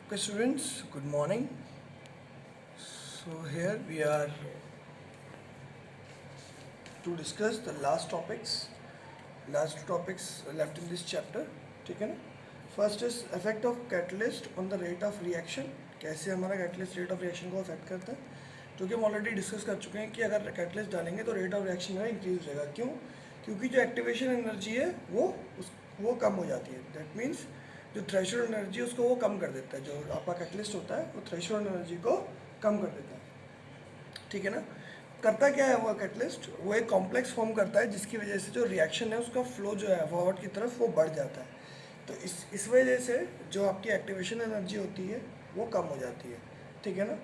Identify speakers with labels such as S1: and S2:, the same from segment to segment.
S1: Okay, students, good morning. So, here we are to discuss the last topics left in this chapter. ठीक है ना? First is effect of catalyst on the rate of reaction. कैसे हमारा catalyst rate of reaction को affect करता है, जो कि हम ऑलरेडी डिस्कस कर चुके हैं कि अगर कैटलिस्ट डालेंगे तो रेट ऑफ रिएक्शन में इंक्रीज हो जाएगा। क्यों? क्योंकि जो एक्टिवेशन एनर्जी है वो कम हो जाती है। दैट मीन्स जो थ्रेशोल्ड एनर्जी उसको वो कम कर देता है। जो आपका कैटलिस्ट होता है वो थ्रेशोल्ड एनर्जी को कम कर देता है। ठीक है ना? करता क्या है वो कैटलिस्ट? वो एक कॉम्प्लेक्स फॉर्म करता है जिसकी वजह से जो रिएक्शन है उसका फ्लो जो है फॉरवर्ड की तरफ वो बढ़ जाता है। तो इस वजह से जो आपकी एक्टिवेशन एनर्जी होती है वो कम हो जाती है। ठीक है ना?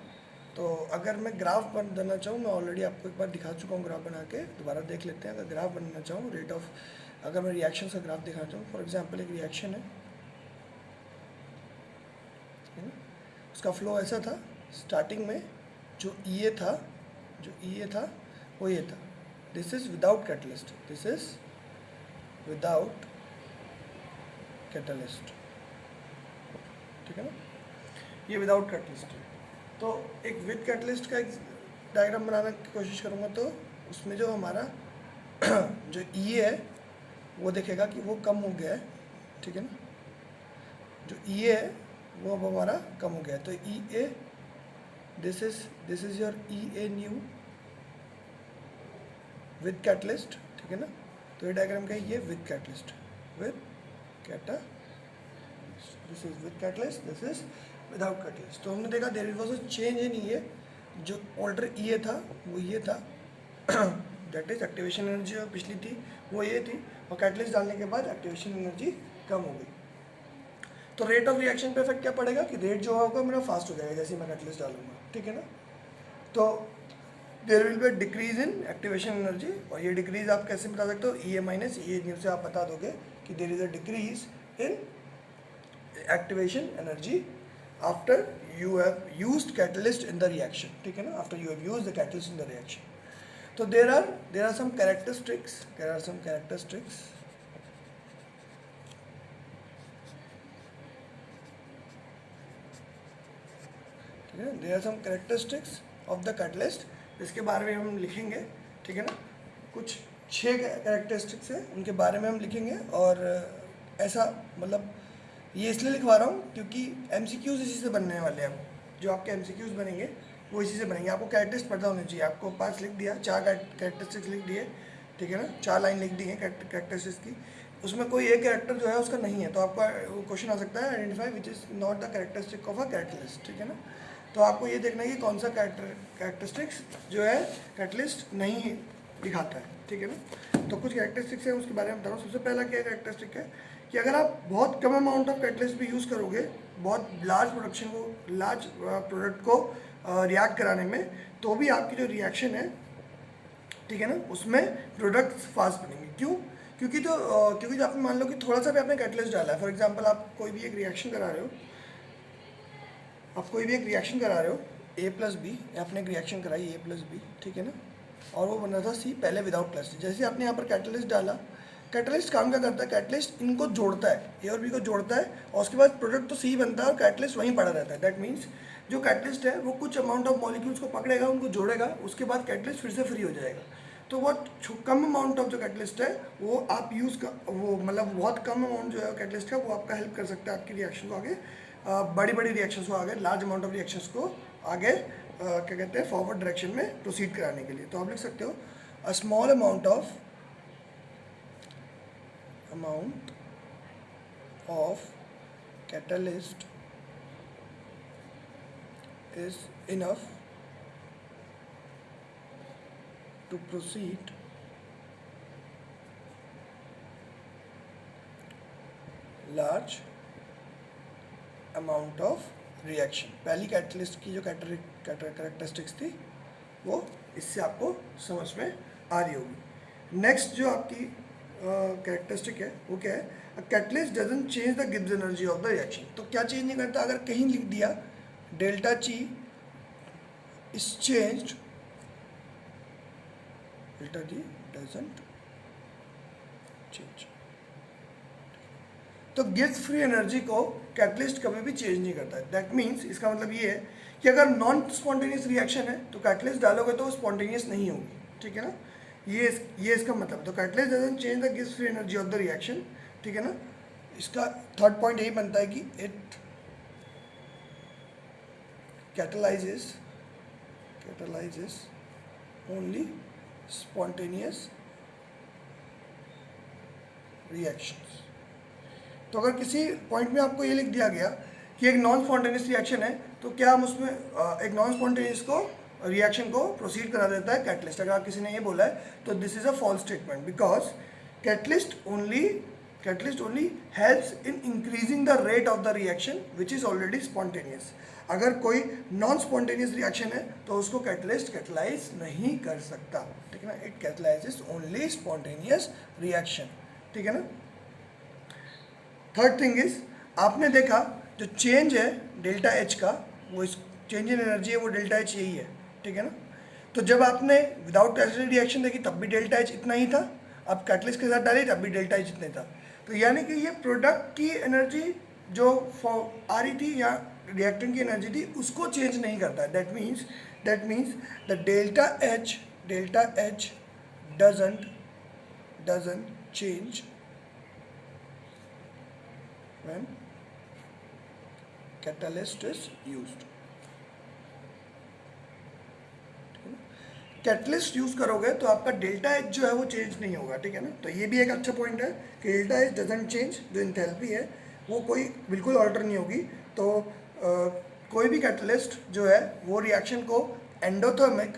S1: तो अगर मैं ग्राफ बनाना चाहूँ, मैं ऑलरेडी आपको एक बार दिखा चुका हूँ ग्राफ बना के, दोबारा देख लेते हैं। अगर ग्राफ बनाना चाहूँ रेट ऑफ, अगर मैं रिएक्शन का ग्राफ दिखाना चाहूँ, फॉर एग्जांपल एक रिएक्शन है ना, उसका फ्लो ऐसा था। स्टार्टिंग में जो ई ए था वो ये था। This is without catalyst, this is without catalyst. ठीक है ना? ये विदाउट कैटलिस्ट है। तो एक विद कैटलिस्ट का एक डायग्राम बनाने की कोशिश करूँगा तो उसमें जो हमारा जो ई है वो देखेगा कि वो कम हो गया है। ठीक है ना? जो ई है वो अब हमारा कम हो गया है। तो E A, this is your E A new with catalyst. ठीक है ना? तो ये डायग्राम का ये with catalyst, with cata, this is with catalyst, this is without catalyst. तो हमने देखा there was a change in E A. जो ऑल्टर ई ए था वो ये था दैट इज एक्टिवेशन एनर्जी पिछली थी वो ये थी, और कैटलिस्ट डालने के बाद एक्टिवेशन एनर्जी कम हो गई। तो रेट ऑफ रिएक्शन पे इफेक्ट क्या पड़ेगा कि रेट जो होगा मेरा फास्ट हो जाएगा जैसे मैं कैटलिस्ट डालूंगा। ठीक है ना? तो there will be decrease in activation energy, और ये डिक्रीज आप कैसे बता सकते हो? ई ए माइनस ई ए न्यू से आप बता दोगे कि there is a decrease in activation energy after you have used catalyst in the reaction. ठीक है ना? After you have used the catalyst in the reaction. So there are some characteristics. There are some characteristics. ठीक है? There are some characteristics of the catalyst जिसके बारे में हम लिखेंगे। ठीक है ना? कुछ 6 कैरेक्टरिस्टिक्स है उनके बारे में हम लिखेंगे। और ऐसा मतलब ये इसलिए लिखवा रहा हूँ क्योंकि एमसीक्यूज इसी से बनने वाले हैं। जो आपके एमसीक्यूज बनेंगे वो इसी से बनेंगे। आपको कैरेक्टरिस्टिक्स पता होनी चाहिए। आपको 5 लिख दिया, 4 कैरेक्टरिस्टिक्स लिख दिए। ठीक है ना? 4 लाइन लिख दी है कैरेक्टरिस्टिक्स की, उसमें कोई एक कैरेक्टर जो है उसका नहीं है, तो आपका क्वेश्चन आ सकता है identify which is not the characteristic of a catalyst. ठीक है ना? तो आपको ये देखना है कि कौन सा कैरेक्टरिस्टिक्स जो है कैटलिस्ट नहीं दिखाता है। ठीक है ना? तो कुछ कैरेक्टरिस्टिक्स है उसके बारे में बता रहा हूँ। सबसे पहला क्या कैरेक्टरिस्टिक है कि अगर आप बहुत कम अमाउंट ऑफ कैटलिस्ट भी यूज़ करोगे बहुत लार्ज प्रोडक्ट को रिएक्ट कराने में, तो भी आपकी जो रिएक्शन है, ठीक है ना, उसमें प्रोडक्ट्स फास्ट बनेंगे। क्यों? क्योंकि जो आपने मान लो कि थोड़ा सा भी आपने कैटलिस्ट डाला है, फॉर एग्जांपल आप कोई भी एक रिएक्शन करा रहे हो, ए प्लस बी, आपने एक रिएक्शन कराई ए प्लस बी, ठीक है ना, और वो बन रहा था सी पहले विदाउट प्लस। जैसे आपने यहाँ पर कैटलिस्ट डाला, कैटलिस्ट काम क्या करता है? कैटलिस्ट इनको जोड़ता है, ए और बी को जोड़ता है, और उसके बाद प्रोडक्ट तो सी बनता है और कैटलिस्ट वहीं पड़ा रहता है। दैट मीन्स जो कैटलिस्ट है वो कुछ अमाउंट ऑफ मॉलिक्यूल्स को पकड़ेगा, उनको जोड़ेगा, उसके बाद कैटलिस्ट फिर से फ्री हो जाएगा। तो बहुत कम अमाउंट ऑफ जो कैटलिस्ट है वो आप यूज़ का वो मतलब बहुत कम अमाउंट जो है कैटलिस्ट का वो आपका हेल्प कर सकता है आपकी रिएक्शन को आगे बड़ी बड़ी रिएक्शंस को आगे लार्ज अमाउंट ऑफ रिएक्शंस को आगे क्या कहते हैं फॉरवर्ड डायरेक्शन में प्रोसीड कराने के लिए। तो आप लिख सकते हो a small amount of catalyst is enough to proceed large amount of reaction। पहली कैटलिस्ट की जो कैरेक्टरिस्टिक्स थी वो इससे आपको समझ में आ रही होगी। नेक्स्ट जो आपकी कैरेक्टरिस्टिक है वो क्या है? Catalyst doesn't change the Gibbs energy of the reaction. तो क्या चेंज नहीं करता? अगर कहीं लिख दिया delta G is changed, delta G doesn't change। तो गिब्स फ्री एनर्जी को कैटलिस्ट कभी भी चेंज नहीं करता है। दैट मीन्स इसका मतलब ये है कि अगर नॉन स्पॉन्टेनियस रिएक्शन है तो कैटलिस्ट डालोगे तो स्पॉन्टेनियस नहीं होगी, ठीक है ना, ये इसका मतलब है। तो catalyst doesn't change the gives free energy of the reaction, ठीक है ना। इसका थर्ड पॉइंट यही बनता है कि it catalyzes only spontaneous reactions। तो अगर किसी पॉइंट में आपको ये लिख दिया गया कि एक नॉन स्पॉन्टेनियस रिएक्शन है तो क्या हम उसमें एक नॉन स्पॉन्टेनियस को रिएक्शन को प्रोसीड करा देता है कैटलिस्ट। अगर किसी ने ये बोला है तो this is a false statement, because catalyst only helps in increasing the rate of the reaction which is already spontaneous. अगर कोई नॉन स्पॉन्टेनियस रिएक्शन है तो उसको कैटलिस्ट कैटलाइज नहीं कर सकता, ठीक है ना। इट कैटलाइजेस ओनली स्पॉन्टेनियस रिएक्शन, ठीक है ना। थर्ड थिंग इज, आपने देखा जो चेंज है डेल्टा एच का, वो चेंज इन एनर्जी है, वो डेल्टा एच यही है, ठीक है ना। तो जब आपने विदाउट कैटलिस्ट रिएक्शन देखी तब भी डेल्टा एच इतना ही था, आप कैटलिस्ट के साथ डाली तब भी डेल्टा एच इतना ही था। तो यानी कि ये प्रोडक्ट की एनर्जी जो आ रही थी या रिएक्टेंट की एनर्जी थी उसको चेंज नहीं करता है। That means the delta H doesn't change when catalyst is used। Catalyst use करोगे तो आपका डेल्टा एच जो है वो चेंज नहीं होगा, ठीक है ना। तो ये भी एक अच्छा पॉइंट है कि डेल्टा एच डजंट चेंज, जो इंथैल्पी है वो कोई बिल्कुल ऑल्टर नहीं होगी। तो कोई भी कैटलिस्ट जो है वो रिएक्शन को एंडोथर्मिक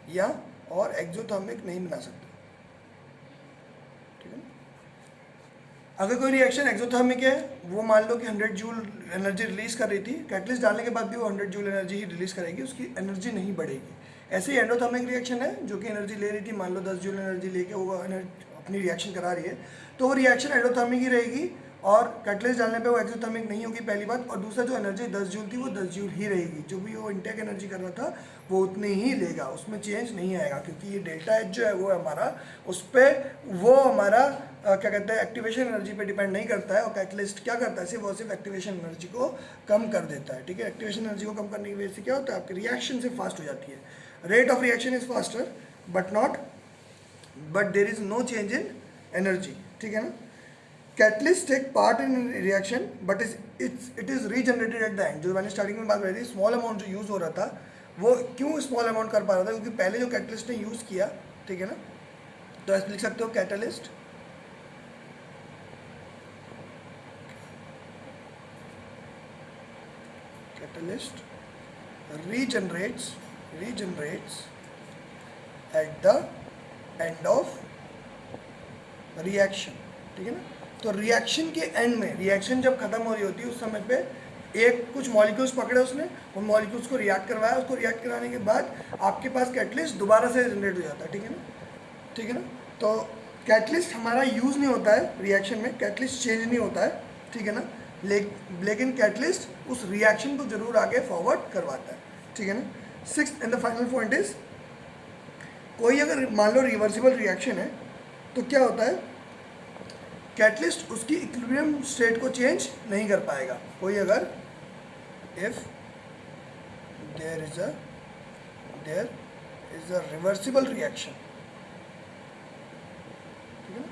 S1: या और एक्सोथर्मिक नहीं बना सकता, ठीक है। अगर कोई रिएक्शन एक्सोथर्मिक है, वो मान लो कि 100 जूल एनर्जी रिलीज कर रही थी, कैटलिस्ट डालने के बाद भी वो 100 जूल एनर्जी ही रिलीज करेगी, उसकी एनर्जी नहीं बढ़ेगी। ऐसे ही एंडोथर्मिक रिएक्शन है जो कि एनर्जी ले रही थी, मान लो 10 जूल एनर्जी लेके वो अपनी रिएक्शन करा रही है, तो वो रिएक्शन एंडोथर्मिक ही रहेगी और कैटलिस्ट डालने पे वो एक्सोथर्मिक नहीं होगी, पहली बात। और दूसरा, जो एनर्जी 10 जूल थी वो 10 जूल ही रहेगी, जो भी वो इनटेक एनर्जी कर रहा था वो उतनी ही लेगा, उसमें चेंज नहीं आएगा, क्योंकि ये डेल्टा एच जो है वो हमारा उस पर वो हमारा क्या कहते हैं एक्टिवेशन एनर्जी पे डिपेंड नहीं करता है। और कैटलिस्ट क्या करता है, सिर्फ एक्टिवेशन एनर्जी को कम कर देता है, ठीक है। एक्टिवेशन एनर्जी को कम करने की वजह से क्या होता है, आपकी रिएक्शन से फास्ट हो जाती है, rate of reaction is faster but there is no change in energy, ठीक है ना। Catalyst take part in reaction but it is regenerated at the end. जो मैंने स्टार्टिंग में बात करी थी, स्मॉल अमाउंट जो यूज़ हो रहा था वो क्यों स्मॉल अमाउंट कर पा रहा था, क्योंकि पहले जो कैटलिस्ट ने यूज़ किया, ठीक है ना। तो ऐसे लिख सकते हो catalyst regenerates at the end of reaction, ठीक है ना। तो रिएक्शन के एंड में, रिएक्शन जब खत्म हो रही होती है उस समय पे कुछ मॉलिक्यूल्स पकड़े उसने, उन मॉलिक्यूल्स को रिएक्ट करवाया, उसको रिएक्ट कराने के बाद आपके पास कैटलिस्ट दोबारा से जनरेट हो जाता है, ठीक है ना। तो कैटलिस्ट हमारा यूज़ नहीं होता है रिएक्शन में, कैटलिस्ट चेंज नहीं होता है, ठीक है ना। लेकिन कैटलिस्ट उस रिएक्शन को जरूर आगे फॉरवर्ड करवाता है, ठीक है ना। Sixth and the final point is, कोई अगर मान लो रिवर्सिबल रिएक्शन है तो क्या होता है, कैटलिस्ट उसकी इक्विलिब्रियम स्टेट को चेंज नहीं कर पाएगा। कोई अगर if there is a reversible reaction, ठीक है ना।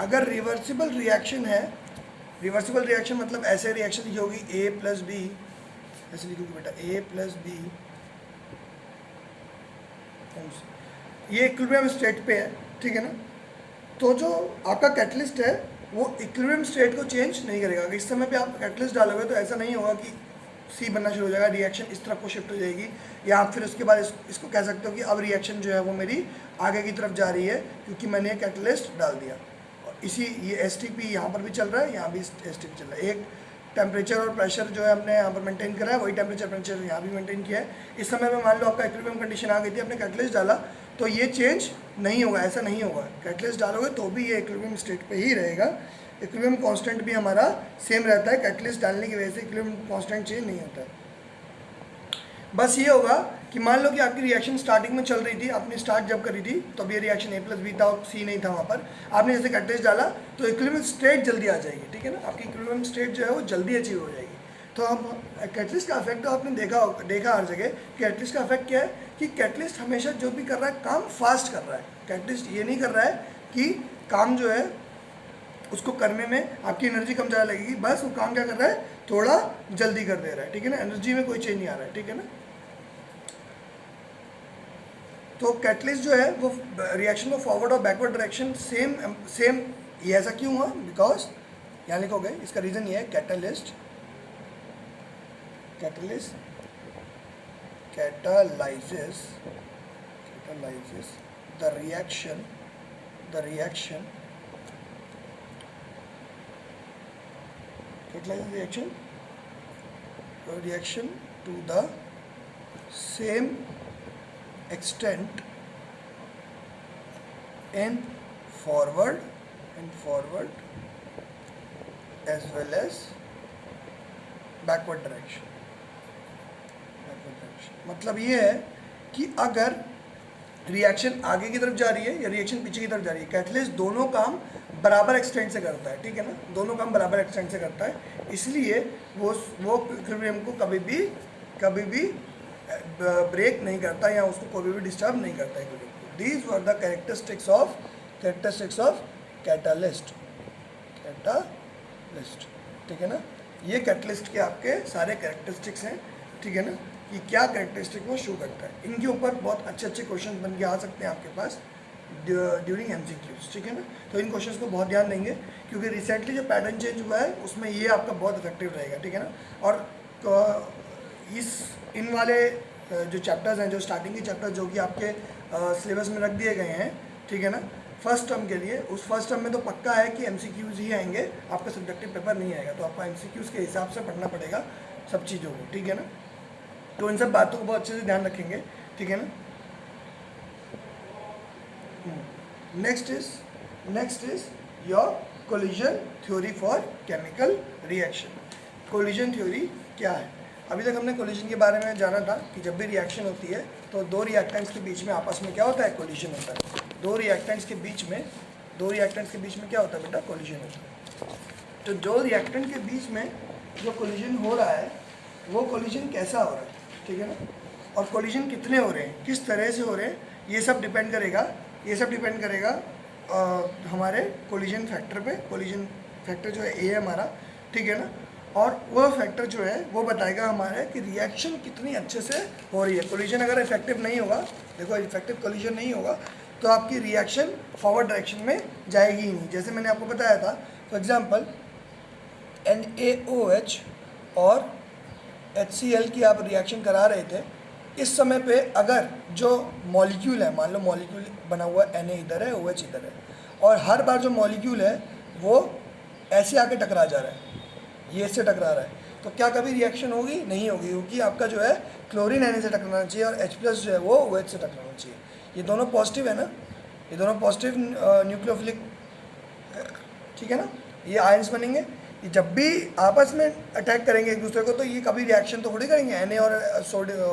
S1: अगर रिवर्सिबल रिएक्शन है, रिवर्सिबल रिएक्शन मतलब ऐसे रिएक्शन लिखी होगी A + B, ऐसे लिखोगे बेटा A + B, ये इक्विलिब्रियम स्टेट पे है, ठीक है ना। तो जो आपका कैटलिस्ट है वो इक्विलिब्रियम स्टेट को चेंज नहीं करेगा। इस समय पे आप कैटलिस्ट डालोगे तो ऐसा नहीं होगा कि C बनना शुरू हो जाएगा, रिएक्शन इस तरफ को शिफ्ट हो जाएगी, या आप फिर उसके बाद इसको कह सकते हो कि अब रिएक्शन जो है वो मेरी आगे की तरफ जा रही है क्योंकि मैंने कैटलिस्ट डाल दिया। इसी ये STP यहाँ पर भी चल रहा है, यहाँ भी STP चल रहा है। एक टेम्परेचर और प्रेशर जो है हमने यहाँ पर मेंटेन करा है, वही टेम्परेचर प्रेशर यहाँ भी मेंटेन किया है। इस समय में मान लो आपका इक्विलिब्रियम कंडीशन आ गई थी, आपने कैटलिस्ट डाला तो ये चेंज नहीं होगा, ऐसा नहीं होगा। कैटलिस्ट डालोगे तो भी ये इक्विलिब्रियम स्टेट पे ही रहेगा, इक्विलिब्रियम कांस्टेंट भी हमारा सेम रहता है। कैटलिस्ट डालने की वजह से इक्विलिब्रियम कांस्टेंट चेंज नहीं होता है। बस ये होगा कि मान लो कि आपकी रिएक्शन स्टार्टिंग में चल रही थी, आपने स्टार्ट जब करी थी तो अब ये रिएक्शन A+B था और C नहीं था वहाँ पर, आपने जैसे कैटलिस्ट डाला तो इक्विलिब्रियम स्टेट जल्दी आ जाएगी, ठीक है ना, आपकी इक्विलिब्रियम स्टेट जो है वो जल्दी अचीव हो जाएगी। तो हम कैटलिस्ट का इफेक्ट तो आपने देखा हर जगह। कैटलिस्ट का इफेक्ट क्या है कि कैटलिस्ट हमेशा जो भी कर रहा है काम फास्ट कर रहा है। कैटलिस्ट ये नहीं कर रहा है कि काम जो है उसको करने में आपकी एनर्जी कम ज़्यादा लगेगी, बस वो काम क्या कर रहा है, थोड़ा जल्दी कर दे रहा है, ठीक है ना, एनर्जी में कोई चेंज नहीं आ रहा है, ठीक है ना। तो कैटलिस्ट जो है वो रिएक्शन को फॉरवर्ड और बैकवर्ड डायरेक्शन सेम ये ऐसा क्यों हुआ, बिकॉज यहाँ लिखोगे इसका रीज़न ये है, catalyst catalyzes the reaction to the same extent in forward as well as backward direction। मतलब ये है कि अगर रिएक्शन आगे की तरफ जा रही है या रिएक्शन पीछे की तरफ जा रही है, कैटलिस्ट दोनों काम बराबर एक्सटेंट से करता है, ठीक है ना, दोनों काम बराबर एक्सटेंट से करता है, इसलिए वो इक्विलिब्रियम को कभी भी ब्रेक नहीं करता या उसको कभी भी डिस्टर्ब नहीं करता है। These were the characteristics of catalyst, ठीक है ना। ये कैटलिस्ट के आपके सारे कैरेक्टरिस्टिक्स हैं, ठीक है ना, कि क्या कैरेक्टरिस्टिक वो शो करता है। इनके ऊपर बहुत अच्छे क्वेश्चन बन के आ सकते हैं आपके पास ड्यूरिंग MCQs, ठीक है ना। तो इन क्वेश्चंस को बहुत ध्यान देंगे क्योंकि रिसेंटली जो पैटर्न चेंज हुआ है उसमें ये आपका बहुत इफेक्टिव रहेगा, ठीक है ना। और इन वाले जो चैप्टर्स हैं, जो स्टार्टिंग के चैप्टर्स जो कि आपके सिलेबस में रख दिए गए हैं, ठीक है ना, फर्स्ट टर्म के लिए, उस फर्स्ट टर्म में तो पक्का है कि MCQs ही आएंगे, आपका सब्जेक्टिव पेपर नहीं आएगा, तो आपको MCQs के हिसाब से पढ़ना पड़ेगा सब चीज़ों को, ठीक है ना। तो इन सब बातों को बहुत अच्छे से ध्यान रखेंगे, ठीक है ना। Next is your collision theory for chemical reaction. Collision theory क्या है? अभी तक हमने कोलिजन के बारे में जाना था कि जब भी रिएक्शन होती है तो दो रिएक्टेंट्स के बीच में आपस में क्या होता है, कोलिजन होता है। दो रिएक्टेंट्स के बीच में क्या होता है बेटा, कोलिजन होता है। तो जो रिएक्टेंट के बीच में जो कोलिजन हो रहा है वो कोलिजन कैसा हो रहा है, ठीक है ना, और कोलिजन कितने हो रहे हैं, किस तरह से हो रहे हैं, ये सब डिपेंड करेगा हमारे कोलिजन फैक्टर पे। कोलिजन फैक्टर जो है A है हमारा, ठीक है ना, और वो फैक्टर जो है वो बताएगा हमारे कि रिएक्शन कितनी अच्छे से हो रही है। कोलिजन अगर इफेक्टिव नहीं होगा, देखो इफेक्टिव कोलिजन नहीं होगा तो आपकी रिएक्शन फॉरवर्ड डायरेक्शन में जाएगी ही नहीं। जैसे मैंने आपको बताया था, फॉर एग्जांपल NaOH और HCl की आप रिएक्शन करा रहे थे, इस समय पे अगर जो मॉलिक्यूल है, मान लो मॉलिक्यूल बना हुआ Na इधर है, OH इधर है, और हर बार जो मॉलिक्यूल है वो ऐसे आके टकरा जा रहा है, ये इससे टकरा रहा है, तो क्या कभी रिएक्शन होगी? नहीं होगी, क्योंकि आपका जो है क्लोरीन Na से टकराना चाहिए और H+ जो है वो OH से टकराना चाहिए। ये दोनों पॉजिटिव है ना, ये दोनों पॉजिटिव न्यूक्लियोफिलिक, ठीक है ना, ये आयंस बनेंगे। ये जब भी आपस में अटैक करेंगे एक दूसरे को तो ये कभी रिएक्शन तो थोड़ी करेंगे, Na और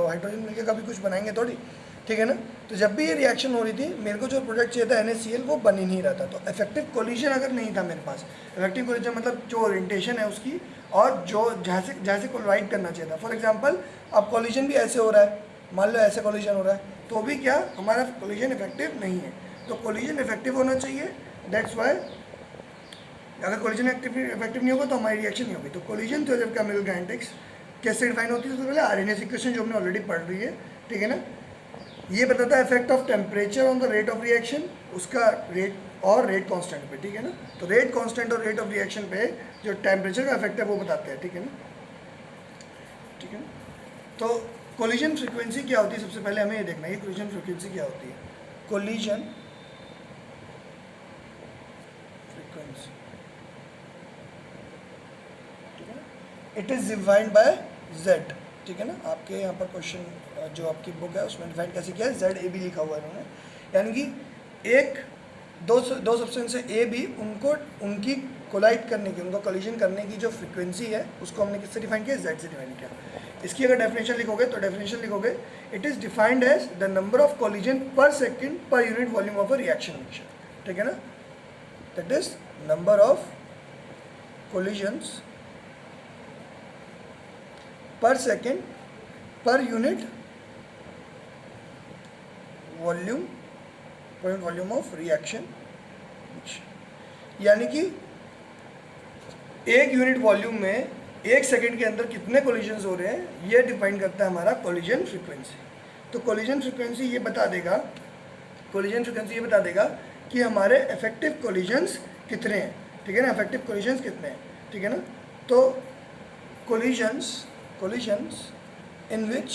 S1: हाइड्रोजन मिलकर कभी कुछ बनाएंगे थोड़ी, ठीक है ना। तो जब भी ये रिएक्शन हो रही थी, मेरे को जो प्रोडक्ट चाहिए था NaCl वो बन ही नहीं रहा था। तो इफेक्टिव कोलिजन अगर नहीं था मेरे पास, इफेक्टिव कोलिजन मतलब जो ओरिएंटेशन है उसकी और जो जैसे कोलाइड करना चाहिए था। फॉर एग्जांपल अब कोलिजन भी ऐसे हो रहा है, मान लो ऐसे कोलिजन हो रहा है, तो भी क्या हमारा कोलिजन इफेक्टिव नहीं है। तो कोलिजन इफेक्टिव होना चाहिए, दैट्स वाई अगर कोलिजन इफेक्टिव नहीं होगा तो हमारी रिएक्शन नहीं होगी। तो collision theory of chemical kinetics कैसे डिफाइन होती है? सबसे पहले आरएनएस इक्वेशन जो हमने ऑलरेडी पढ़ रही है, ठीक है ना, ये बताता है effect of temperature on the rate of reaction, उसका रेट और रेट कांस्टेंट पे, ठीक है ना। तो रेट कांस्टेंट और रेट ऑफ रिएक्शन पे जो टेम्परेचर का इफेक्ट है वो बताते हैं, ठीक है ना, ठीक है ना। तो कोलिजन फ्रीक्वेंसी क्या होती है? सबसे पहले हमें ये देखना है कोलिजन फ्रीक्वेंसी क्या होती है। कोलिजन फ्रीक्वेंसी, ठीक है ना, it is defined by Z, ठीक है ना। आपके यहाँ पर क्वेश्चन जो आपकी बुक है उसमें डिफाइन कैसे किया है, ZAB लिखा हुआ है इन्होंने, यानी कि दो सब्सटेंस है A B, उनको उनकी कोलाइड करने की, उनका कोलिजन करने की जो फ्रीक्वेंसी है उसको हमने किससे डिफाइन किया, z से डिफाइन किया। इसकी अगर डेफिनेशन लिखोगे तो डेफिनेशन लिखोगे it is defined as the number of collision per second per unit volume of a reaction mixture, ठीक है ना। That is number of collisions per second per unit volume of reaction, यानी कि एक unit volume में एक second के अंदर कितने कोलिजन्स हो रहे हैं ये डिफाइन करता है हमारा कोलिजन फ्रीक्वेंसी। तो कोलिजन फ्रीक्वेंसी ये बता देगा कि हमारे इफेक्टिव कोलिजन्स कितने हैं, ठीक है ना, इफेक्टिव कोलिजन्स कितने हैं, ठीक है ना। तो कोलिजन्स इन विच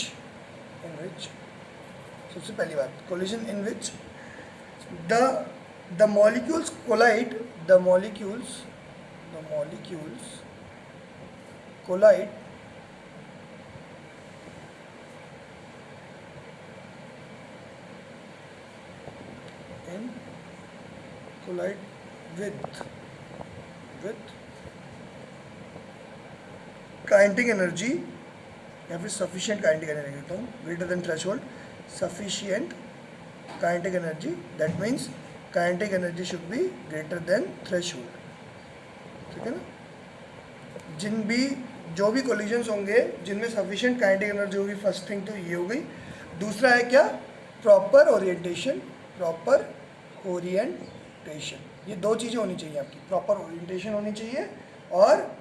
S1: सबसे पहली बात, collision in which the molecules collide with kinetic energy या फिर sufficient kinetic energy कहता हूँ, greater than threshold, sufficient kinetic energy, that means kinetic energy should be greater than threshold, ठीक है ना। जो भी कोलिजन्स होंगे जिनमें सफिशिएंट काइनेटिक एनर्जी होगी, फर्स्ट थिंग तो ये हो गई। दूसरा है क्या, प्रॉपर ओरिएंटेशन, ये दो चीज़ें होनी चाहिए आपकी, प्रॉपर ओरिएंटेशन होनी चाहिए और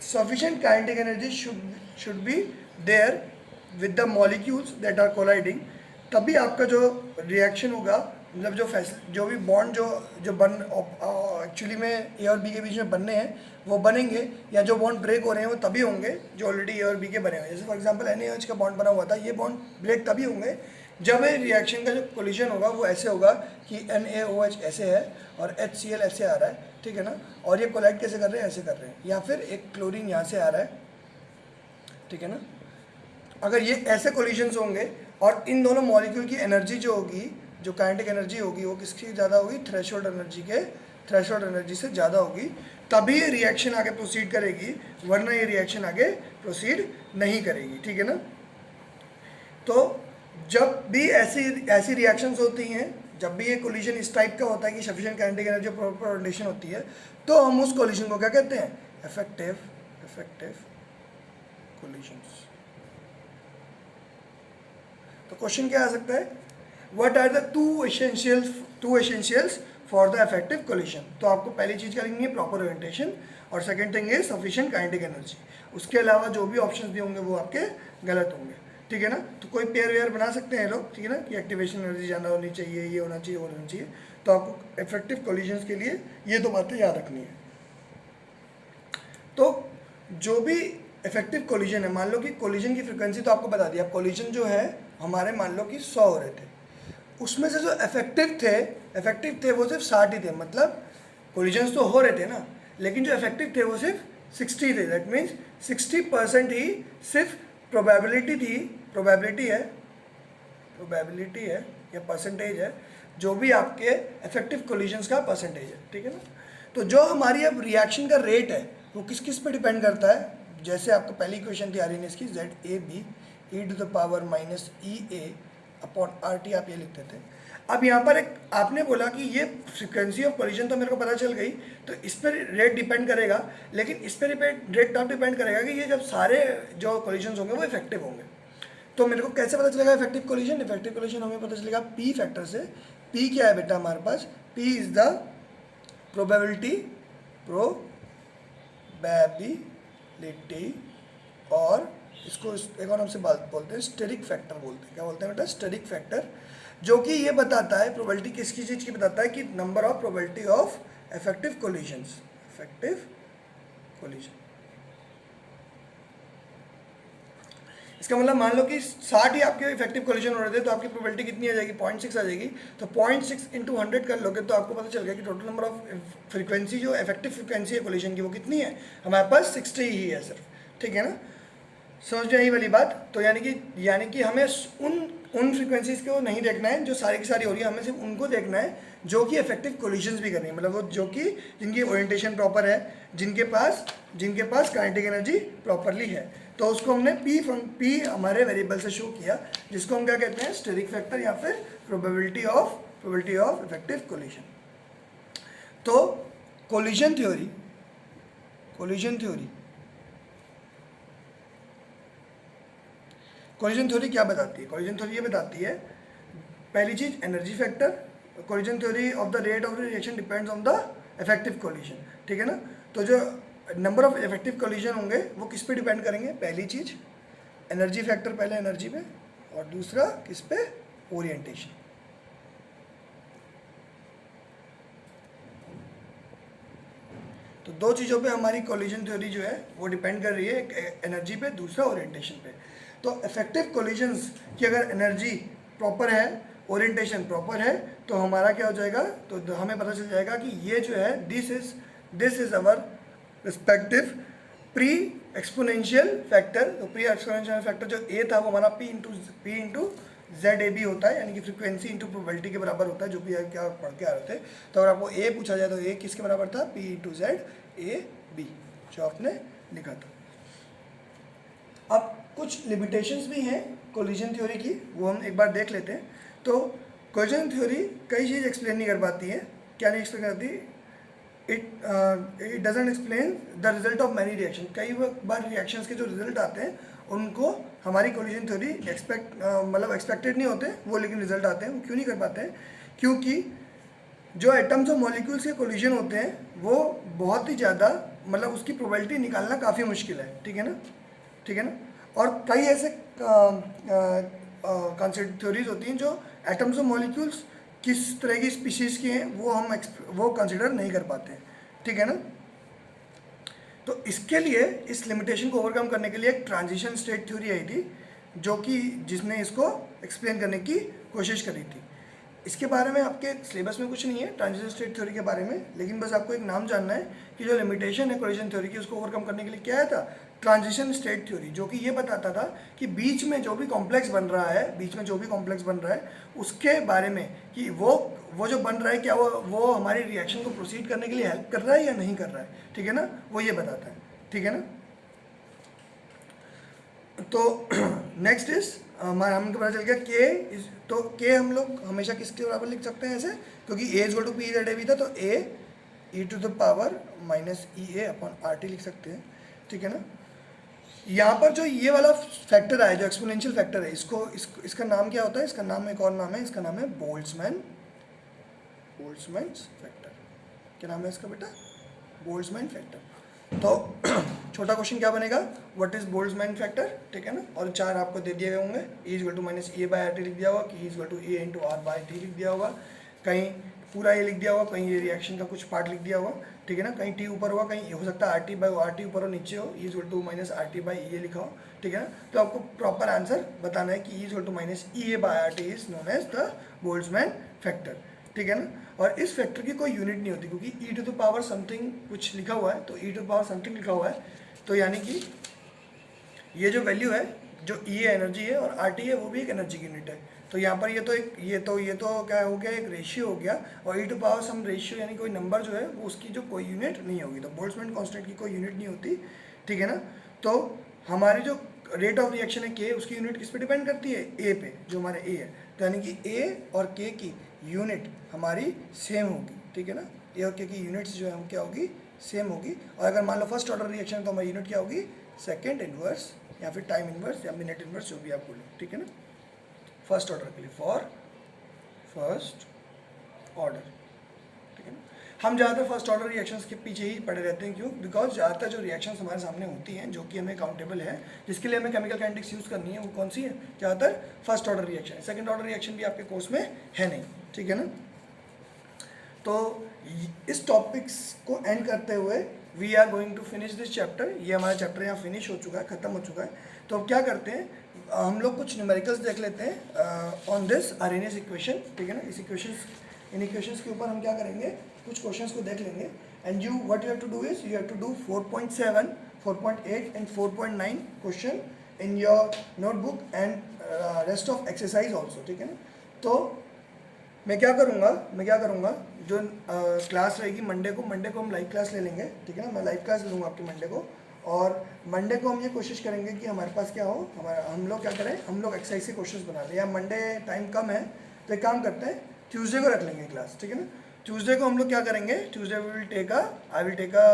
S1: sufficient kinetic energy should be there with the molecules that are colliding, तभी आपका जो रिएक्शन होगा, मतलब जो भी बॉन्ड जो बन एक्चुअली में ए और बी के बीच में बनने हैं वो बनेंगे, या जो बॉन्ड ब्रेक हो रहे हैं वो तभी होंगे जो ऑलरेडी ए और बी के बने हुए हैं। जैसे फॉर एग्जांपल NaOH का बॉन्ड बना हुआ था, ये बॉन्ड ब्रेक तभी होंगे जब ये रिएक्शन का जो कोलिजन होगा वो ऐसे होगा कि NaOH ऐसे है और HCl ऐसे आ रहा है, ठीक है ना, और ये कोलाइड कैसे कर रहे हैं, ऐसे कर रहे हैं, या फिर एक क्लोरीन यहाँ से आ रहा है, ठीक है ना। अगर ये ऐसे कोलिजन्स होंगे और इन दोनों मॉलिक्यूल की एनर्जी जो होगी, जो काइनेटिक एनर्जी होगी वो किसकी ज़्यादा होगी, थ्रेशोल्ड एनर्जी से ज़्यादा होगी, तभी ये रिएक्शन आगे प्रोसीड करेगी, वरना ये रिएक्शन आगे प्रोसीड नहीं करेगी, ठीक है ना। तो जब भी ऐसी रिएक्शंस होती हैं, जब भी ये कोलिजन इस टाइप का होता है कि sufficient kinetic energy proper orientation होती है, तो हम उस कोलिजन को क्या कहते हैं, इफेक्टिव कोलिजन्स। तो क्वेश्चन क्या आ सकता है, what are the two essentials for the effective collision. तो आपको पहली चीज़ क्या लिखनी है, प्रॉपर ओरिएंटेशन, और second thing is sufficient kinetic energy. उसके अलावा जो भी ऑप्शंस दिए होंगे वो आपके गलत होंगे, ठीक है ना। तो कोई पेयर वेयर बना सकते हैं लोग, ठीक है ना, कि एक्टिवेशन एनर्जी ज़्यादा होनी चाहिए, ये होना चाहिए, वो होना चाहिए। तो आपको इफेक्टिव कोलिजन्स के लिए ये दो बातें याद रखनी है। तो जो भी इफेक्टिव कोलिजन है, मान लो कि कोलिजन की फ्रिक्वेंसी तो आपको बता दिया, कोलिजन जो है हमारे मान लो कि 100 हो रहे थे, उसमें से जो इफेक्टिव थे वो सिर्फ 60 ही थे, मतलब कोलिजन्स तो हो रहे थे ना, लेकिन जो इफेक्टिव थे वो सिर्फ 60 थे। दैट मीन्स 60% ही सिर्फ प्रोबेबिलिटी है या परसेंटेज है, जो भी आपके इफेक्टिव कोलिजन्स का परसेंटेज है, ठीक है ना। तो जो हमारी अब रिएक्शन का रेट है वो किस किस पे डिपेंड करता है, जैसे आपको पहली इक्वेशन थी आर इसकी ZAB e⁻ आप ये लिखते थे। अब यहाँ पर एक आपने बोला कि ये फ्रीक्वेंसी ऑफ कोलिजन तो मेरे को पता चल गई, तो इस पर रेट डिपेंड करेगा, लेकिन इस पर रेट तब डिपेंड करेगा कि ये जब सारे जो कोलिजन्स होंगे वो इफेक्टिव होंगे। तो मेरे को कैसे पता चलेगा इफेक्टिव कोलिजन हमें पता चलेगा P फैक्टर से। P क्या है बेटा हमारे पास, P इज़ द प्रोबेबिलिटी और इसको एक और हमसे बात बोलते हैं स्टेरिक फैक्टर बोलते हैं। क्या बोलते हैं बेटा, स्टेरिक फैक्टर, जो कि ये बताता है प्रोबेबिलिटी किसकी चीज़ की बताता है कि number of probability of effective collision. इसका मतलब मान लो कि 60 ही आपके इफेक्टिव कोलिजन हो रहे थे, तो आपकी प्रोबेबिलिटी कितनी आ जाएगी, 0.6 आ जाएगी। तो 0.6 × 100 कर लोगे तो आपको पता चल गया कि टोटल नंबर ऑफ फ्रीक्वेंसी जो इफेक्टिव फ्रीक्वेंसी है कोलिजन की वो कितनी है, हमारे पास 60 ही है सिर्फ, ठीक है ना। समझ में आई वाली बात। तो यानी कि हमें उन उन फ्रीक्वेंसीज को नहीं देखना है जो सारी की सारी हो रही है, हमें सिर्फ उनको देखना है जो कि इफेक्टिव कोलिशंस भी कर रही है, मतलब वो जो कि जिनकी ओरिएंटेशन प्रॉपर है, जिनके पास काइनेटिक एनर्जी प्रॉपरली है। तो उसको हमने पी हमारे वेरिएबल से शो किया, जिसको हम क्या कहते हैं, स्टेरिक फैक्टर या फिर प्रोबेबिलिटी ऑफ इफेक्टिव कोलिशन। तो कोलिशन थ्योरी क्या बताती है? कोलिजन थ्योरी ये बताती है, पहली चीज energy factor. Collision theory of the rate of reaction depends on the effective collision, ठीक है ना। तो जो नंबर ऑफ इफेक्टिव कोलिजन होंगे वो किस पे डिपेंड करेंगे? पहली चीज एनर्जी फैक्टर, पहले एनर्जी पे, और दूसरा किस पे? ओरिएंटेशन। तो दो चीज़ों पे हमारी कोलिजन थ्योरी जो है वो डिपेंड कर रही है, एक एनर्जी पे, दूसरा ओरिएंटेशन पे। तो इफेक्टिव कोलिजन्स की अगर एनर्जी प्रॉपर है, ओरिएंटेशन प्रॉपर है, तो हमारा क्या हो जाएगा? तो हमें पता चल जाएगा कि ये जो है this is our respective pre exponential factor. तो प्री एक्सपोनेंशियल फैक्टर जो ए था वो हमारा P into Z A B होता है, यानी कि फ्रीक्वेंसी इंटू प्रोबेबिलिटी के बराबर होता है, जो भी क्या पढ़ के आ रहे थे। तो अगर आपको ए पूछा जाए तो ए किसके बराबर था? P into Z A B, जो आपने लिखा था। अब कुछ लिमिटेशंस भी हैं कोलिजन थ्योरी की, वो हम एक बार देख लेते हैं। तो कोलिजन थ्योरी कई चीज़ एक्सप्लेन नहीं कर पाती है। क्या नहीं एक्सप्लेन करती? It doesn't explain the result of many reaction. कई बार रिएक्शंस के जो रिजल्ट आते हैं उनको हमारी कोलिजन थ्योरी एक्सपेक्टेड नहीं होते वो, लेकिन रिजल्ट आते हैं। वो क्यों नहीं कर पाते हैं? क्योंकि जो एटम्स और मॉलिक्यूल्स के कोलिजन होते हैं वो बहुत ही ज़्यादा, मतलब उसकी प्रोबेबिलिटी निकालना काफ़ी मुश्किल है, ठीक है ना। और कई ऐसे कॉन्सेप्ट थ्योरीज होती हैं जो एटम्स और मॉलिक्यूल्स किस तरह की स्पीशीज़ की हैं वो कंसिडर नहीं कर पाते हैं, ठीक है ना। तो इसके लिए, इस लिमिटेशन को ओवरकम करने के लिए एक ट्रांजिशन स्टेट थ्योरी आई थी, जो कि जिसने इसको एक्सप्लेन करने की कोशिश करी थी। इसके बारे में आपके सिलेबस में कुछ नहीं है ट्रांजिशन स्टेट थ्योरी के बारे में, लेकिन बस आपको एक नाम जानना है कि जो लिमिटेशन है कोलिजन थ्योरी की, उसको ओवरकम करने के लिए क्या आया था? ट्रांजिशन स्टेट थ्योरी, जो कि ये बताता था कि बीच में जो भी कॉम्प्लेक्स बन रहा है उसके बारे में कि वो जो बन रहा है क्या वो हमारी रिएक्शन को प्रोसीड करने के लिए हेल्प कर रहा है या नहीं कर रहा है, ठीक है ना। वो ये बताता है, ठीक है ना। तो नेक्स्ट इज हमको पता चल गया के तो के हम लोग हमेशा किसके बराबर लिख सकते हैं ऐसे, क्योंकि A is equal to P Z A भी था, तो A E to the power minus E A upon R T लिख सकते हैं, ठीक है ना। यहाँ पर जो ये वाला फैक्टर आया, जो एक्सपोनेंशियल फैक्टर है, इसका नाम क्या होता है? इसका नाम एक और नाम है, इसका नाम है बोल्ट्जमैन फैक्टर। क्या नाम है इसका बेटा? Boltzmann factor. तो छोटा क्वेश्चन क्या बनेगा? व्हाट इज बोल्ट्जमैन फैक्टर, ठीक है ना। और चार आपको दे दिए गए होंगे, E is equal to minus A by R T लिख दिया होगा, K is equal to A into R by T लिख दिया होगा, कहीं पूरा ये लिख दिया होगा, कहीं ये रिएक्शन का कुछ पार्ट लिख दिया होगा, ठीक है ना। कहीं टी ऊपर होगा, कहीं हो सकता है R T by R T ऊपर हो, नीचे हो, E is equal to minus R T by A लिखा हो, ठीक है ना। तो आपको प्रॉपर आंसर बताना है कि E is equal to minus E A by R T is known as the Boltzmann factor, ठीक है ना। और इस फैक्टर की कोई यूनिट नहीं होती, क्योंकि ई टू द पावर समथिंग कुछ लिखा हुआ है, तो ई टू द पावर समथिंग लिखा हुआ है, तो यानी कि ये जो वैल्यू है, जो ई एनर्जी है और आर टी है, वो भी एक एनर्जी की यूनिट है। तो यहाँ पर ये तो क्या हो गया? एक रेशियो हो गया, और ई टू पावर सम रेशियो यानी कोई नंबर जो है वो उसकी जो कोई यूनिट नहीं होगी। तो बोल्ट्जमैन कांस्टेंट की कोई यूनिट नहीं होती, ठीक है ना। तो हमारी जो रेट ऑफ रिएक्शन है के, उसकी यूनिट किस पे डिपेंड करती है? ए पे, जो हमारे ए है। तो यानी कि ए और के की यूनिट हमारी सेम होगी, ठीक है ना। ए और के की यूनिट्स जो है क्या होगी? सेम होगी। और अगर मान लो फर्स्ट ऑर्डर रिएक्शन, तो हमारी यूनिट क्या होगी? सेकेंड इनवर्स या फिर टाइम इनवर्स या मिनट इनवर्स, जो भी आप बोलो, ठीक है ना। फर्स्ट ऑर्डर के लिए, फॉर फर्स्ट ऑर्डर, ठीक है ना। हम ज़्यादातर फर्स्ट ऑर्डर रिएक्शंस के पीछे ही पड़े रहते हैं, क्यों? बिकॉज ज़्यादातर जो रिएक्शंस हमारे सामने होती हैं, जो कि हमें काउंटेबल है, जिसके लिए हमें केमिकल काइनेटिक्स यूज़ करनी है, वो कौन सी है? ज़्यादातर फर्स्ट ऑर्डर रिएक्शन है। सेकेंड ऑर्डर रिएक्शन भी आपके कोर्स में है नहीं, ठीक है ना। तो इस टॉपिक्स को एंड करते हुए we are going to finish this chapter. ये हमारा चैप्टर यहाँ फिनिश हो चुका है, ख़त्म हो चुका है। तो अब क्या करते हैं, हम लोग कुछ न्यूमेरिकल्स देख लेते हैं ऑन दिस आरएनएस इक्वेशन, ठीक है ना। इन इक्वेशंस के ऊपर हम क्या करेंगे, कुछ क्वेश्चंस को देख लेंगे। And what you have to do is you have to do 4.7, 4.8 and 4.9 question in your notebook and rest of exercise also, ठीक है ना। तो मैं क्या करूँगा जो क्लास रहेगी मंडे को हम लाइव क्लास ले लेंगे, ठीक है ना। मैं लाइव क्लास ले लूँगा आपकी मंडे को, और मंडे को हम ये कोशिश करेंगे कि हमारे पास क्या हो, हम लोग क्या करें, हम लोग एक्सरसाइज के क्वेश्चंस बना लें। या मंडे टाइम कम है तो एक काम करते हैं, ट्यूसडे को रख लेंगे क्लास, ठीक है ना। ट्यूसडे को हम लोग क्या करेंगे, Tuesday I will take a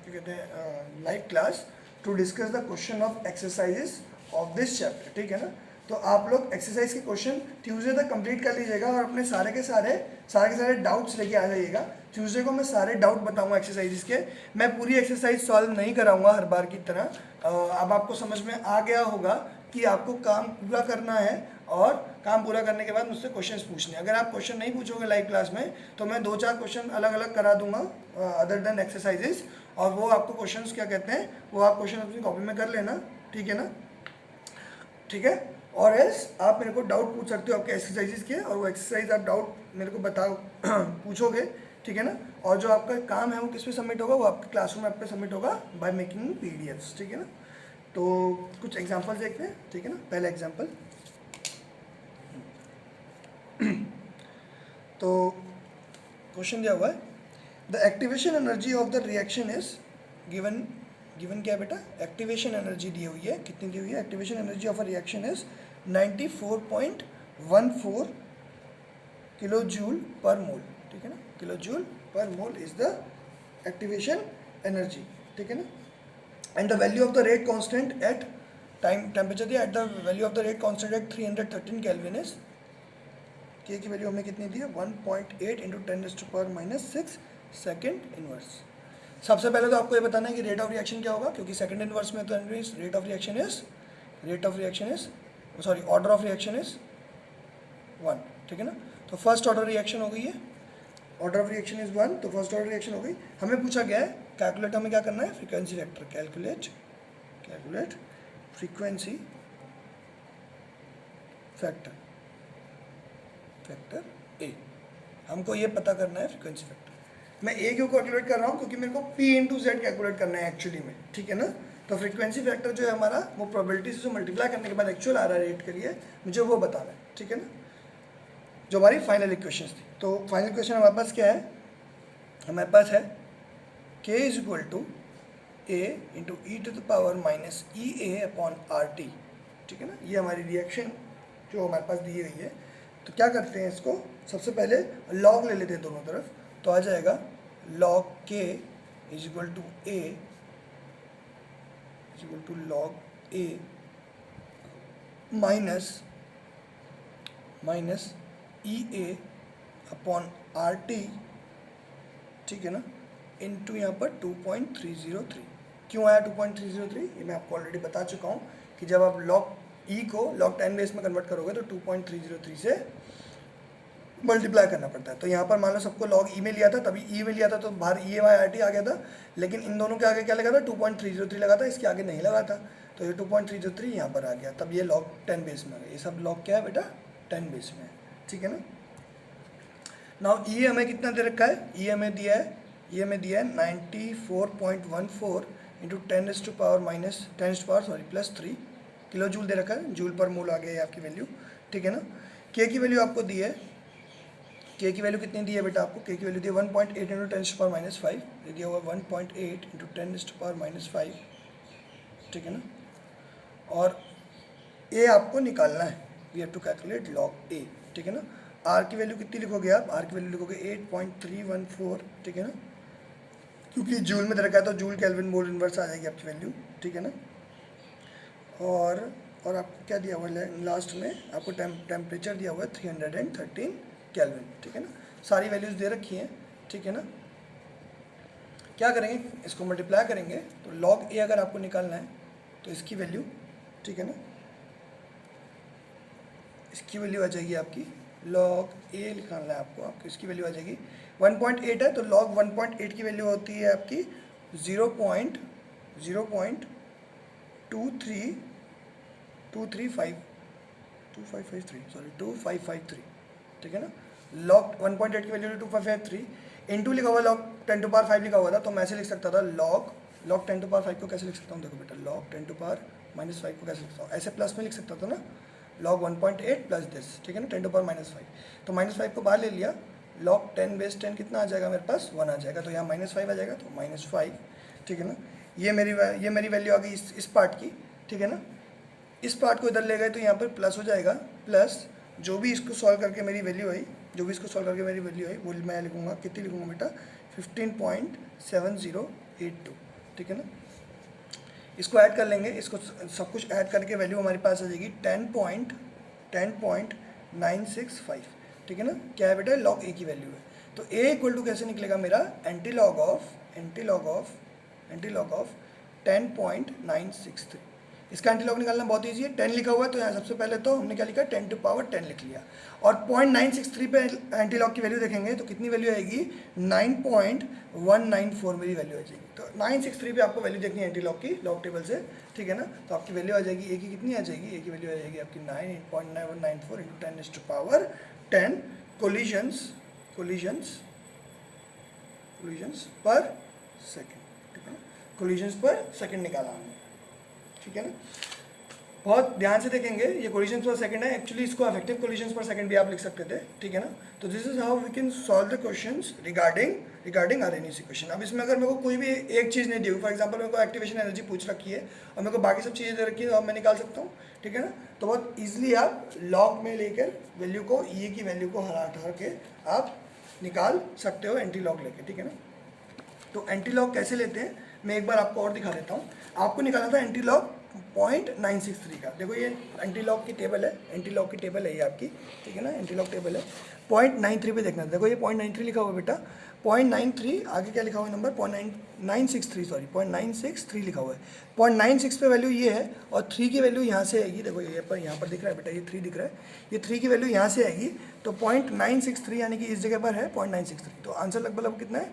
S1: क्या कहते हैं live class to discuss the question of exercises of this chapter, ठीक है ना। तो आप लोग एक्सरसाइज के क्वेश्चन ट्यूसडे तक कंप्लीट कर लीजिएगा और अपने सारे के सारे डाउट्स लेके आ जाइएगा। ट्यूसडे को मैं सारे डाउट बताऊंगा एक्सरसाइजेस के। मैं पूरी एक्सरसाइज सॉल्व नहीं कराऊंगा हर बार की तरह। अब आपको समझ में आ गया होगा कि आपको काम पूरा करना है, और काम पूरा करने के बाद मुझसे क्वेश्चंस पूछने। अगर आप क्वेश्चन नहीं पूछोगे लाइव क्लास में तो मैं 2-4 क्वेश्चन अलग अलग करा दूंगा अदर देन एक्सरसाइजेस, और वो आपको क्वेश्चंस क्या कहते हैं, वो आप क्वेश्चन अपनी कॉपी में कर लेना, ठीक है ना, ठीक है। और एल्स आप मेरे को डाउट पूछ सकते हो आपके एक्सरसाइजेस के, और वो एक्सरसाइज आप डाउट मेरे को बताओ पूछोगे, ठीक है ना। और जो आपका काम है वो किस पे सबमिट होगा, वो आपके क्लासरूम ऐप पे सबमिट होगा बाय मेकिंग पीडीएफ्स, ठीक है ना। तो कुछ एग्जांपल देखते हैं, ठीक है ना। पहला एग्जांपल तो क्वेश्चन दिया हुआ है, the activation energy of the reaction is given क्या है बेटा, एक्टिवेशन एनर्जी दी हुई है, कितनी दी हुई है, activation energy of a reaction is 94.14 kilo joule per mole, ठीक है ना। Kilo joule per mole is the activation energy, ठीक है ना। And the value of the rate constant at time temperature दिया, at the value of the rate constant at 313 kelvin is, k की value हमें कितनी दी है, 1.8 इंटू 10⁻⁶ सेकेंड इनवर्स। सबसे पहले तो आपको ये बताना है कि रेट ऑफ रिएक्शन क्या होगा, क्योंकि सेकंड इनवर्स में तो rate of reaction is sorry order of reaction is 1, ठीक है ना। तो फर्स्ट ऑर्डर रिएक्शन हो गई है, ऑर्डर ऑफ रिएक्शन इज 1, तो फर्स्ट ऑर्डर रिएक्शन हो गई। हमें पूछा गया है कैलकुलेट, हमें क्या करना है, frequency factor, calculate frequency factor A, हमको ये पता करना है फ्रीक्वेंसी फैक्टर। मैं ए क्यों कैलकुलेट कर रहा हूँ, क्योंकि मेरे को P इंटू जेड कैलकुलेट करना है एक्चुअली में, ठीक है ना। तो फ्रीक्वेंसी फैक्टर जो है हमारा, वो प्रोबेबिलिटी से जो मल्टीप्लाई करने के बाद एक्चुअल आ रहा है रेट के लिए, मुझे वो बताना है, ठीक है ना, जो हमारी फाइनल इक्वेशन थी। तो फाइनल इक्वेशन हमारे पास क्या है, हमारे पास है K is equal to A into e⁻⁻ ठीक है ना। ये हमारी रिएक्शन जो हमारे पास दी गई है। तो क्या करते हैं, इसको सबसे पहले लॉग ले लेते हैं दोनों तरफ, तो आ जाएगा log K is equal to A is equal to log A minus EA/RT, ठीक है ना, इनटू यहाँ पर 2.303। क्यों आया 2.303, ये मैं आपको ऑलरेडी बता चुका हूँ कि जब आप log E को log 10 बेस में कन्वर्ट करोगे तो 2.303 से मल्टीप्लाई करना पड़ता है। तो यहाँ पर मान लो सबको log E में लिया था, तभी E में लिया था तो बाहर EA/RT आ गया था, लेकिन इन दोनों के आगे क्या लगा था, 2.303 लगा था, इसके आगे नहीं लगा था, तो ये 2.303 यहाँ पर आ गया, तब ये log 10 बेस में आ गया। ये सब log क्या है बेटा, 10 बेस में है, ठीक है ना। नाउ E हमें कितना दे रखा है, E हमें दिया है 94.14 इंटू 10⁻⁻3 किलो जूल दे रखा है, जूल पर मोल आ गया है आपकी वैल्यू, ठीक है ना। K की वैल्यू आपको दी है, K की वैल्यू कितनी दी है बेटा आपको, K की वैल्यू दी है 1.8 इंटू 10⁻⁵, ये दिया हुआ 1.8 इंटू 10⁻⁵, ठीक है ना। और A आपको निकालना है, we have to calculate log A, ठीक है ना। R की वैल्यू कितनी लिखोगे आप, R की वैल्यू लिखोगे 8.314, ठीक है ना, क्योंकि जूल में दे रखा है तो जूल केल्विन मोल इनवर्स आ जाएगी आपकी वैल्यू, ठीक है ना। और आपको क्या दिया हुआ है लास्ट में, आपको टेम्परेचर दिया हुआ है 313 केल्विन, ठीक है ना। सारी वैल्यूज़ दे रखी हैं, ठीक है ना। क्या करेंगे, इसको मल्टीप्लाई करेंगे, तो log A अगर आपको निकालना है तो इसकी वैल्यू, ठीक है ना, इसकी वैल्यू आ जाएगी आपकी, log A निकालना है आपको इसकी वैल्यू आ जाएगी 1.8 है, तो log 1.8 की वैल्यू होती है आपकी 2553, ठीक है ना। log 1.8 की वैल्यू 2553 इंटू लिखा हुआ log 10⁵ लिखा हुआ था, तो मैं ऐसे लिख सकता था log log 10 टू पावर 5 को कैसे लिख सकता हूँ, देखो बेटा log 10 टू पावर -5 को कैसे लिखता हूँ, ऐसे प्लस में लिख सकता था ना, log 1.8 प्लस दिस, ठीक है ना, 10 टू पावर -5, तो -5 को बाहर ले लिया, log 10 बेस 10 कितना आ जाएगा मेरे पास 1 आ जाएगा, तो यहाँ -5 आ जाएगा, तो -5, ठीक है ना, ये मेरी वैल्यू आ गई इस पार्ट की, ठीक है ना। इस पार्ट को इधर ले गए तो यहाँ पर प्लस हो जाएगा, प्लस जो भी इसको सॉल्व करके मेरी वैल्यू आई, वो मैं लिखूँगा, कितनी लिखूँगा बेटा 15.7082, ठीक है ना। इसको ऐड कर लेंगे, इसको सब कुछ ऐड करके वैल्यू हमारे पास आ जाएगी 10.965, ठीक है ना। क्या है बेटा, log a की वैल्यू है, तो a इक्वल टू कैसे निकलेगा मेरा, एंटी लॉग ऑफ 10.963। इसका एंटी लॉग निकालना बहुत ईजी है, 10 लिखा हुआ है तो यहाँ सबसे पहले तो हमने क्या लिखा, 10 टू पावर 10 लिख लिया, और 0.963 पे एंटी लॉग की वैल्यू देखेंगे तो कितनी वैल्यू आएगी, 9.194 मेरी वैल्यू आ जाएगी। तो 963 पे आपको वैल्यू देखनी है एंटी लॉग की, लॉग टेबल से, ठीक है ना। तो आपकी वैल्यू आ जाएगी, ए की कितनी आ जाएगी, ए की वैल्यू आ जाएगी आपकी 9.9194 into 10 to power 10 collisions per second, ठीक है ना, कोलिजन्स पर सेकेंड निकाला हमने, ठीक है ना। बहुत ध्यान से देखेंगे, ये कोलिजन्स पर सेकंड है, एक्चुअली इसको अफेक्टिव कोलिजन्स पर सेकंड भी आप लिख सकते थे, ठीक है ना। तो this is how we can solve the questions regarding Arrhenius question. अब इसमें अगर मेरे को कोई भी एक चीज़ नहीं दी हुई, फॉर एग्जांपल मेरे को एक्टिवेशन एनर्जी पूछ रखी है और मेरे को बाकी सब चीज़ें दे रखी है, तो अब मैं निकाल सकता हूँ, ठीक है ना। तो बहुत ईजिली आप लॉग में लेकर वैल्यू को, ये की वैल्यू को हटा के आप निकाल सकते हो एंटी लॉग लेके, ठीक है ना। तो एंटी लॉग कैसे लेते हैं मैं एक बार आपको और दिखा देता हूँ। आपको निकालना था एंटी लॉग 0.963 का, देखो ये एंटी लॉग की टेबल है, ये आपकी, ठीक है ना, एंटी लॉग टेबल है। 0.93 पे देखना, देखो ये 0.93 लिखा हुआ बेटा, 0.93 आगे क्या लिखा हुआ है नंबर, 0.963 लिखा हुआ है। 0.96 पे वैल्यू ये है और 3 की वैल्यू यहाँ से आएगी, देखो ये पर यहाँ पर दिख रहा है बेटा, ये 3 दिख रहा है, ये 3 की वैल्यू यहाँ से आएगी, तो 0.963 यानी कि इस जगह पर है 0.963, तो आंसर लगभग कितना है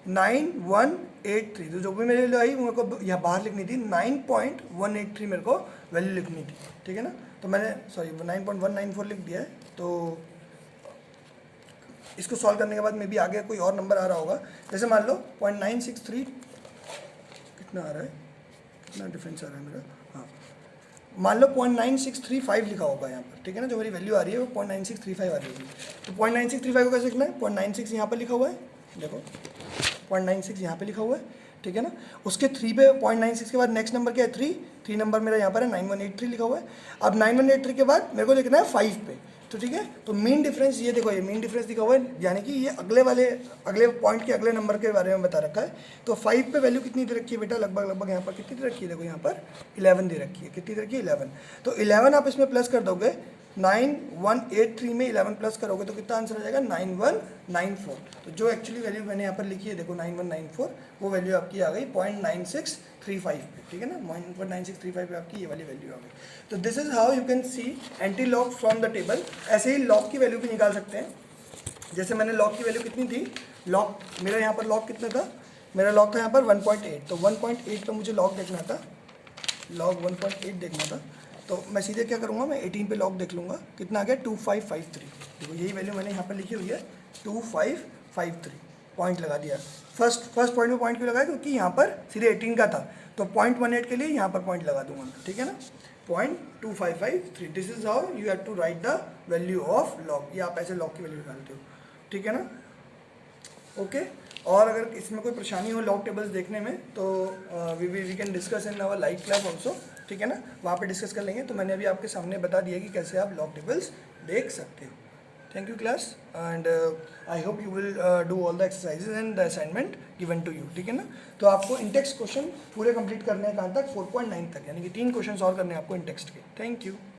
S1: 9183। तो जो भी मेरी वैल्यू आई मेरे को यहाँ बाहर लिखनी थी, 9.183 मेरे को वैल्यू लिखनी थी, ठीक है ना। तो मैंने 9.194 लिख दिया है। तो इसको सॉल्व करने के बाद मे भी आगे कोई और नंबर आ रहा होगा, जैसे मान लो 0.963 कितना आ रहा है, कितना डिफरेंस आ रहा है मेरा, हाँ मान लो 0.9635 लिखा होगा यहाँ पर, ठीक है ना, जो मेरी वैल्यू आ रही है वो 0.9635 आ रही होगी। तो 0.963 को कैसे लिखना है, 0.96 यहाँ पर लिखा हुआ है, देखो 0.96 यहाँ पे लिखा हुआ है, ठीक है ना। उसके 3 पे 0.96 के बाद नेक्स्ट नंबर क्या है, 3 नंबर मेरा यहाँ पर है, 9183 लिखा हुआ है। अब 9183 के बाद मेरे को लिखना है 5 पे, तो ठीक है। तो मीन डिफरेंस ये देखो, ये मीन डिफरेंस लिखा हुआ है, यानी कि ये अगले पॉइंट के अगले नंबर के बारे में बता रखा है। तो 5 पे वैल्यू कितनी दे रखी है बेटा, लगभग यहाँ पर कितनी दे रखी है, देखो यहाँ पर 11 दे रखी है, कितनी दे रखी है 11। तो 11 आप इसमें प्लस कर दोगे, 9183 में 11 प्लस करोगे तो कितना आंसर आ जाएगा 9194। तो जो एक्चुअली वैल्यू मैंने यहाँ पर लिखी है देखो 9194, वो वैल्यू आपकी आ गई 0.9635 पे, ठीक है ना, 0.9635 पे आपकी ये वाली वैल्यू आ गई। तो this is how you can see anti log from the table. ऐसे ही लॉग की वैल्यू भी निकाल सकते हैं, जैसे मैंने लॉग की वैल्यू कितनी थी, लॉग मेरा यहाँ पर लॉग कितना था, मेरा लॉग था यहाँ पर 1.8, तो 1.8 पर मुझे लॉग देखना था, लॉग 1.8 देखना था। तो मैं सीधे क्या करूँगा, मैं 18 पे लॉग देख लूँगा, कितना आ गया 2553। देखो यही वैल्यू मैंने यहाँ पर लिखी हुई है 2553, पॉइंट लगा दिया। फर्स्ट पॉइंट में पॉइंट क्यों लगाया, क्योंकि यहाँ पर सीधे 18 का था, तो 0.18 के लिए यहाँ पर पॉइंट लगा दूंगा, ठीक है ना, 0.2553। This is how you have to write the value of log, ये आप ऐसे लॉग की वैल्यू निकालते हो, ठीक है ना, ओके। और अगर इसमें कोई परेशानी हो लॉग टेबल्स देखने में तो we can discuss in our live class also, ठीक है ना, वहाँ पे डिस्कस कर लेंगे। तो मैंने अभी आपके सामने बता दिया कि कैसे आप लॉग टेबल्स देख सकते हो। Thank you class, and I hope you will do all the exercises and the assignment given to you, ठीक है ना। तो आपको इन टेक्स्ट क्वेश्चन पूरे कंप्लीट करने हैं, कहाँ तक 4.9 तक, यानी कि 3 क्वेश्चन और करने हैं आपको इन टेक्स्ट के। Thank you.